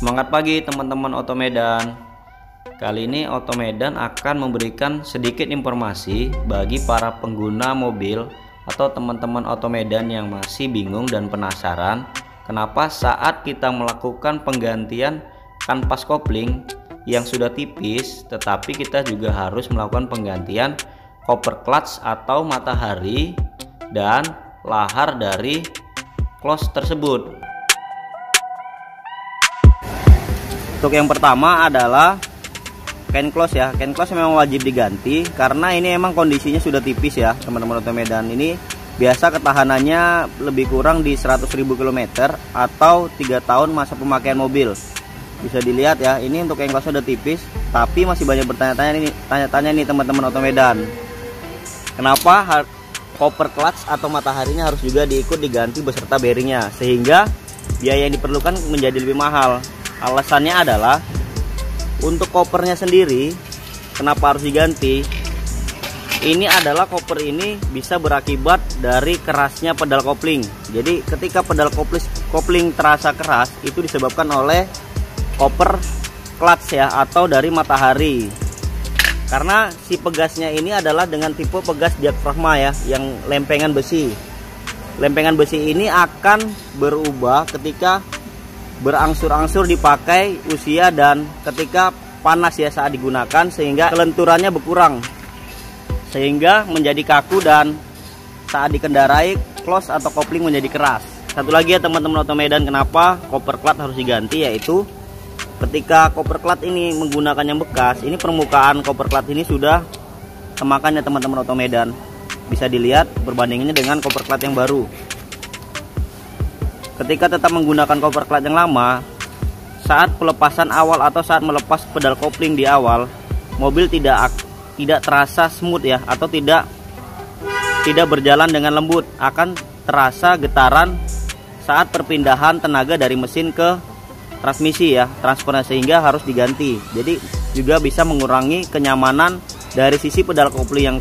Semangat pagi teman-teman Otomedan. Kali ini Otomedan akan memberikan sedikit informasi bagi para pengguna mobil atau teman-teman Otomedan yang masih bingung dan penasaran kenapa saat kita melakukan penggantian kanvas kopling yang sudah tipis, tetapi kita juga harus melakukan penggantian koper clutch atau matahari dan lahar dari close tersebut. Untuk yang pertama adalah can close ya. Can close memang wajib diganti karena ini emang kondisinya sudah tipis ya teman-teman Otomedan. Ini biasa ketahanannya lebih kurang di 100.000 km atau 3 tahun masa pemakaian mobil. Bisa dilihat ya, ini untuk can close sudah tipis, tapi masih banyak bertanya-tanya nih teman-teman Otomedan. Kenapa koper clutch atau mataharinya harus juga diganti beserta bearingnya, sehingga biaya yang diperlukan menjadi lebih mahal. Alasannya adalah untuk kopernya sendiri kenapa harus diganti. Ini adalah koper ini bisa berakibat dari kerasnya pedal kopling. Jadi ketika pedal kopling terasa keras itu disebabkan oleh koper clutch ya, atau dari matahari. Karena si pegasnya ini adalah dengan tipe pegas diafragma ya, yang lempengan besi. Lempengan besi ini akan berubah ketika berangsur-angsur dipakai usia dan ketika panas ya saat digunakan, sehingga kelenturannya berkurang sehingga menjadi kaku dan saat dikendarai close atau kopling menjadi keras. Satu lagi ya teman-teman Otomedan, kenapa koper clutch harus diganti, yaitu ketika koper clutch ini menggunakan yang bekas, ini permukaan koper clutch ini sudah semakan ya teman-teman Otomedan. Bisa dilihat perbandingannya dengan koper clutch yang baru. Ketika tetap menggunakan koper clutch yang lama, saat pelepasan awal atau saat melepas pedal kopling di awal, mobil tidak terasa smooth ya, atau tidak berjalan dengan lembut. Akan terasa getaran saat perpindahan tenaga dari mesin ke transmisi ya, transfernya, sehingga harus diganti. Jadi juga bisa mengurangi kenyamanan dari sisi pedal kopling yang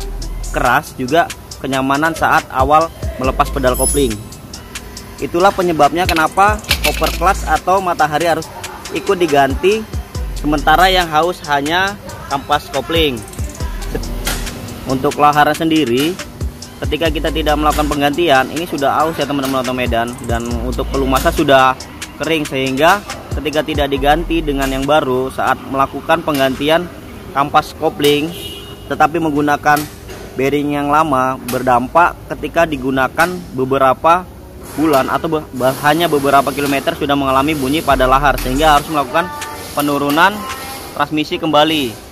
keras, juga kenyamanan saat awal melepas pedal kopling. Itulah penyebabnya kenapa koper clutch atau matahari harus ikut diganti, sementara yang haus hanya kampas kopling. Untuk laharnya sendiri, ketika kita tidak melakukan penggantian, ini sudah aus ya teman-teman Otomedan, dan untuk pelumasan sudah kering, sehingga ketika tidak diganti dengan yang baru saat melakukan penggantian kampas kopling tetapi menggunakan bearing yang lama, berdampak ketika digunakan beberapa bulan atau hanya beberapa kilometer sudah mengalami bunyi pada lahar, sehingga harus melakukan penurunan transmisi kembali.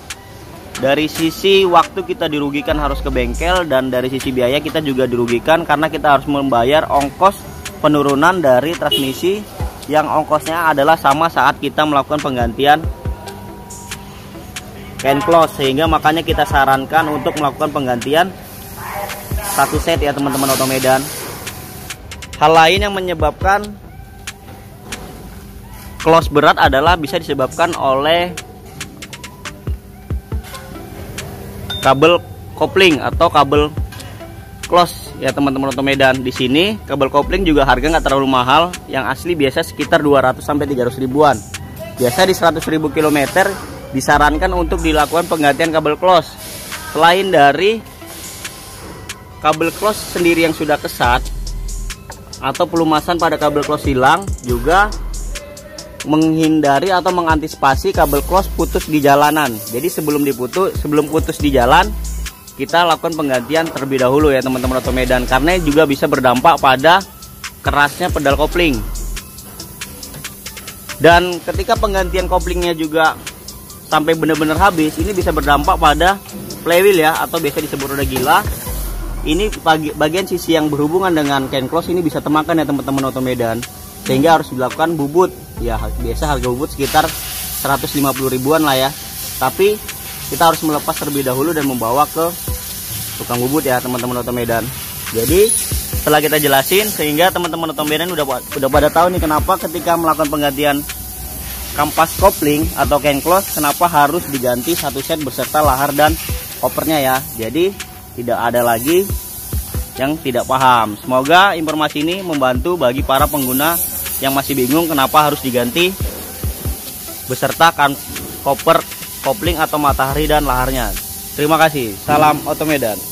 Dari sisi waktu kita dirugikan harus ke bengkel, dan dari sisi biaya kita juga dirugikan karena kita harus membayar ongkos penurunan dari transmisi yang ongkosnya adalah sama saat kita melakukan penggantian can close, sehingga makanya kita sarankan untuk melakukan penggantian satu set ya teman-teman Otomedan. Hal lain yang menyebabkan close berat adalah bisa disebabkan oleh kabel kopling atau kabel close ya teman-teman Otomedan. Di sini kabel kopling juga harga nggak terlalu mahal, yang asli biasa sekitar 200 sampai 300 ribuan. Biasa di 100.000 km disarankan untuk dilakukan penggantian kabel close. Selain dari kabel close sendiri yang sudah kesat atau pelumasan pada kabel close hilang, juga menghindari atau mengantisipasi kabel close putus di jalanan. Jadi sebelum putus di jalan, kita lakukan penggantian terlebih dahulu ya teman-teman Otomedan, karena juga bisa berdampak pada kerasnya pedal kopling. Dan ketika penggantian koplingnya juga sampai benar-benar habis, ini bisa berdampak pada flywheel ya, atau biasa disebut roda gila. Ini bagian sisi yang berhubungan dengan can close ini bisa temakan ya teman-teman Otomedan, sehingga harus dilakukan bubut ya. Biasa harga bubut sekitar 150 ribuan lah ya, tapi kita harus melepas terlebih dahulu dan membawa ke tukang bubut ya teman-teman Otomedan. Jadi setelah kita jelasin, sehingga teman-teman Otomedan udah pada tahu nih kenapa ketika melakukan penggantian kampas kopling atau can close kenapa harus diganti satu set beserta lahar dan kopernya ya. Jadi tidak ada lagi yang tidak paham. Semoga informasi ini membantu bagi para pengguna yang masih bingung kenapa harus diganti beserta koper, kopling atau matahari dan laharnya. Terima kasih. Salam Oto Medan.